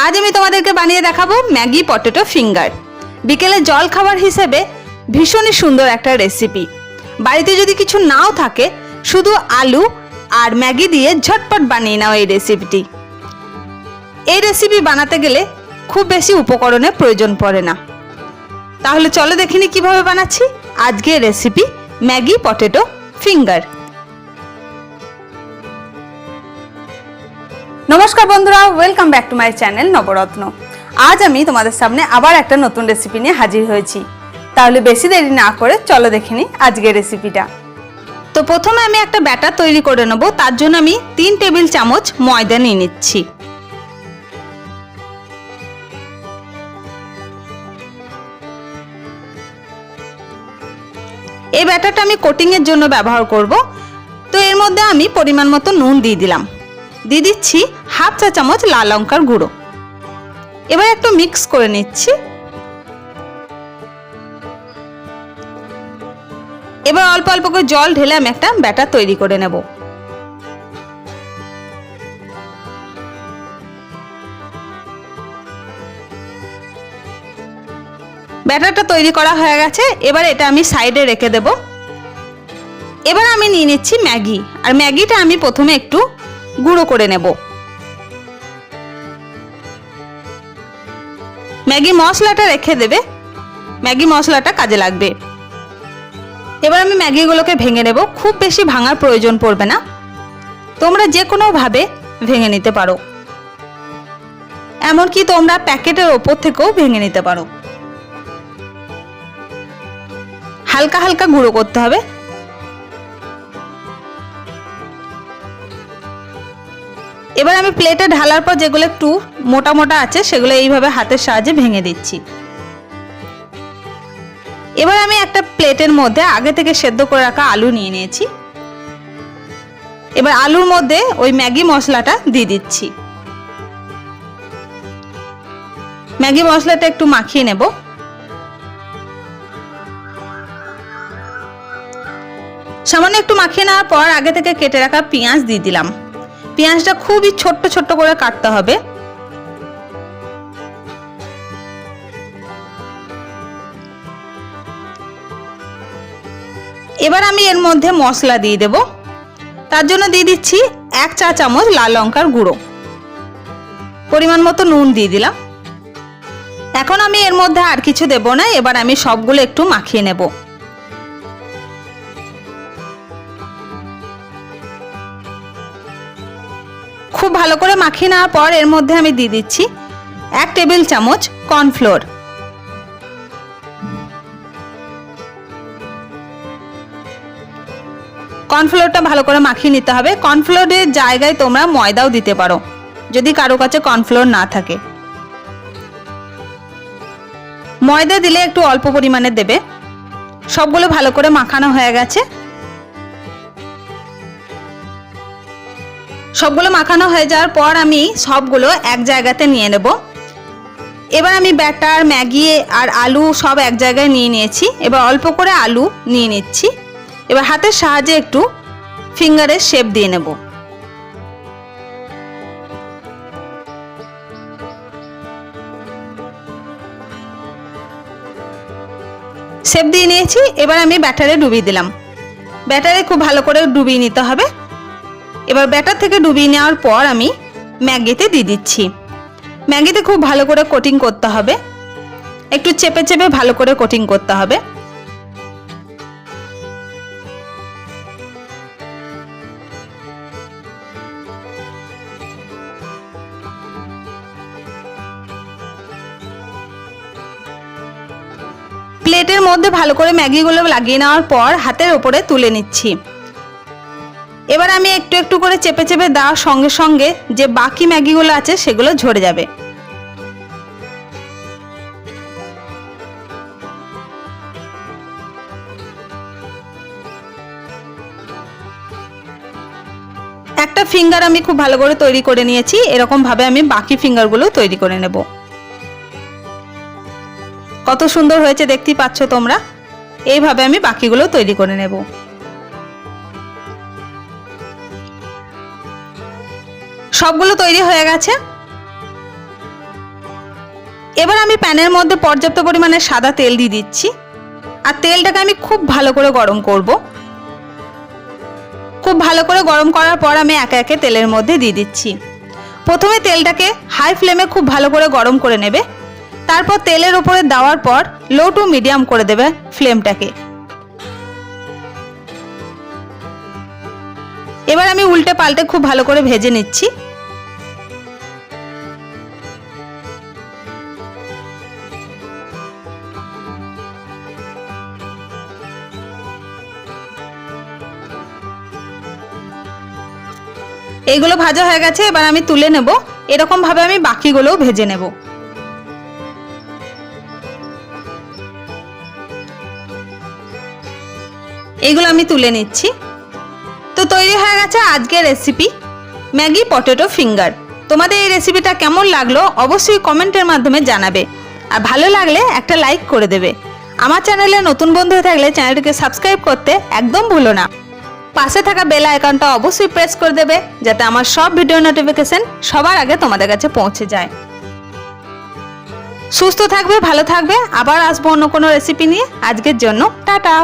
আজ আমি তোমাদেরকে বানিয়ে দেখাবো ম্যাগি পটেটো ফিঙ্গার। বিকেলে জল খাবার হিসেবে ভীষণই সুন্দর একটা রেসিপি। বাড়িতে যদি কিছু নাও থাকে, শুধু আলু আর ম্যাগি দিয়ে ঝটপট বানিয়ে নাও এই রেসিপিটি। এই রেসিপি বানাতে গেলে খুব বেশি উপকরণের প্রয়োজন পড়ে না। তাহলে চলো দেখিনি কিভাবে বানাচ্ছি আজকের রেসিপি ম্যাগি পটেটো ফিঙ্গার। নমস্কার বন্ধুরা, welcome back to my channel Navratna. আজ আমি তোমাদের সামনে আবার একটা নতুন রেসিপি নিয়ে হাজির হয়েছি। তাহলে বেশি দেরি না করে চলো দেখে নিই আজকের রেসিপিটা। তো প্রথমে আমি একটা ব্যাটার তৈরি করে নেব। তার জন্য আমি 3 টেবিল চামচ ময়দা নিয়ে নিচ্ছি। এই ব্যাটারটা আমি কোটিং এর জন্য ব্যবহার করব। তো এর মধ্যে আমি পরিমাণ মতো নুন দিয়ে দিলাম, দিয়ে দিচ্ছি হাফ চা চামচ লাল লঙ্কার গুঁড়ো। এবার একটু মিক্স করে নিচ্ছি। এবার অল্প অল্প করে জল ঢেলে আমি একটা ব্যাটার তৈরি করে নেব। ব্যাটারটা তৈরি করা হয়ে গেছে। এবার এটা আমি সাইডে রেখে দেব। এবার আমি নিয়ে নিচ্ছি ম্যাগি, আর ম্যাগিটা আমি প্রথমে একটু গুঁড়ো করে নেব। ম্যাগি মশলাটা রেখে দেবে, ম্যাগি মশলাটা কাজে লাগবে। এবার আমি ম্যাগিগুলোকে ভেঙে নেব। খুব বেশি ভাঙার প্রয়োজন পড়বে না, তোমরা যে কোনো ভাবে ভেঙে নিতে পারো, এমনকি তোমরা প্যাকেটের ওপর থেকেও ভেঙে নিতে পারো। হালকা হালকা গুঁড়ো করতে হবে। এবার আমি প্লেটে ঢালার পর যেগুলো একটু মোটা মোটা আছে সেগুলো এইভাবে হাতের সাহায্যে ভেঙে দিচ্ছি। এবার আমি একটা প্লেটের মধ্যে আগে থেকে সেদ্ধ করে রাখা আলু নিয়ে নিয়েছি। এবার আলুর মধ্যে ওই ম্যাগি মশলাটা দিয়ে দিচ্ছি। ম্যাগি মশলাটা একটু মাখিয়ে নেব। সামান্য একটু মাখিয়ে নেওয়ার পর আগে থেকে কেটে রাখা পেঁয়াজ দিয়ে দিলাম। পেঁয়াজটা খুবই ছোট্ট ছোট্ট করে কাটতে হবে। এবার আমি এর মধ্যে মশলা দিয়ে দেব। তার জন্য দিয়ে দিচ্ছি 1 চা চামচ লাল লঙ্কার গুঁড়ো, পরিমাণ মতো নুন দিয়ে দিলাম। এখন আমি এর মধ্যে আর কিছু দেব না। এবার আমি সবগুলো একটু মাখিয়ে নেব। খুব ভালো করে মাখিয়ে নেওয়ার পর এর মধ্যে আমি দিয়ে দিচ্ছি 1 টেবিল চামচ কর্নফ্লোর। কর্নফ্লোরটা ভালো করে মাখিয়ে নিতে হবে। কর্নফ্লোরের জায়গায় তোমরা ময়দাও দিতে পারো যদি কারো কাছে কর্নফ্লোর না থাকে। ময়দা দিলে একটু অল্প পরিমাণে দেবে। সবগুলো ভালো করে মাখানো হয়ে গেছে। সবগুলো মাখানো হয়ে যাওয়ার পর আমি সবগুলো এক জায়গাতে নিয়ে নেব। এবার আমি ব্যাটার, ম্যাগি আর আলু সব এক জায়গায় নিয়ে নিয়েছি। এবার অল্প করে আলু নিয়ে নিচ্ছি। এবার হাতের সাহায্যে একটু ফিঙ্গারের শেপ দিয়ে নেব। শেপ দিয়ে নিয়েছি। এবার আমি ব্যাটারে ডুবিয়ে দিলাম। ব্যাটারে খুব ভালো করে ডুবিয়ে নিতে হবে। এবার ব্যাটার থেকে ডুবিয়ে নেওয়ার পর আমি ম্যাগিতে দিয়ে দিচ্ছি। ম্যাগিতে খুব ভালো করে কোটিং করতে হবে, একটু চেপে চেপে ভালো করে কোটিং করতে হবে। প্লেটের মধ্যে ভালো করে ম্যাগিগুলো লাগিয়ে নেওয়ার পর হাতের ওপরে তুলে নিচ্ছি। এবার আমি একটু একটু করে চেপে চেপে দেওয়ার সঙ্গে সঙ্গে যে বাকি ম্যাগিগুলো আছে সেগুলো ঝরে যাবে। একটা ফিঙ্গার আমি খুব ভালো করে তৈরি করে নিয়েছি। এরকম ভাবে আমি বাকি ফিঙ্গারগুলো তৈরি করে নেব। কত সুন্দর হয়েছে দেখতেই পাচ্ছ তোমরা। এইভাবে আমি বাকিগুলো তৈরি করে নেব। সবগুলো তৈরি হয়ে গেছে। এবার আমি প্যানের মধ্যে পর্যাপ্ত পরিমাণে সাদা তেল দিয়ে দিচ্ছি, আর তেলটাকে আমি খুব ভালো করে গরম করব। খুব ভালো করে গরম করার পর আমি একে একে তেলের মধ্যে দিয়ে দিচ্ছি। প্রথমে তেলটাকে হাই ফ্লেমে খুব ভালো করে গরম করে নেবে, তারপর তেলের উপরে দেওয়ার পর লো টু মিডিয়াম করে দেবে ফ্লেমটাকে। এবার আমি উল্টে পাল্টে খুব ভালো করে ভেজে নিচ্ছি। এইগুলো ভাজা হয়ে গেছে, এবার আমি তুলে নেব। এরকম ভাবে আমি বাকিগুলোও ভেজে নেব। এইগুলো আমি তুলে নিচ্ছি। তো তৈরি হয়ে গেছে আজকের রেসিপি ম্যাগি পটেটো ফিঙ্গার। তোমাদের এই রেসিপিটা কেমন লাগলো অবশ্যই কমেন্টের মাধ্যমে জানাবে, আর ভালো লাগলে একটা লাইক করে দেবে। আমার চ্যানেলে নতুন বন্ধু হয়ে থাকলে চ্যানেলটিকে সাবস্ক্রাইব করতে একদম ভুলো না। পাশে থাকা বেল আইকনটা অবশ্যই প্রেস করে দেবে, যাতে আমার সব ভিডিও নোটিফিকেশন সবার আগে তোমাদের কাছে পৌঁছে যায়। সুস্থ থাকবে, ভালো থাকবে, আবার আসবো অন্য কোনো রেসিপি নিয়ে। আজকের জন্য টাটা।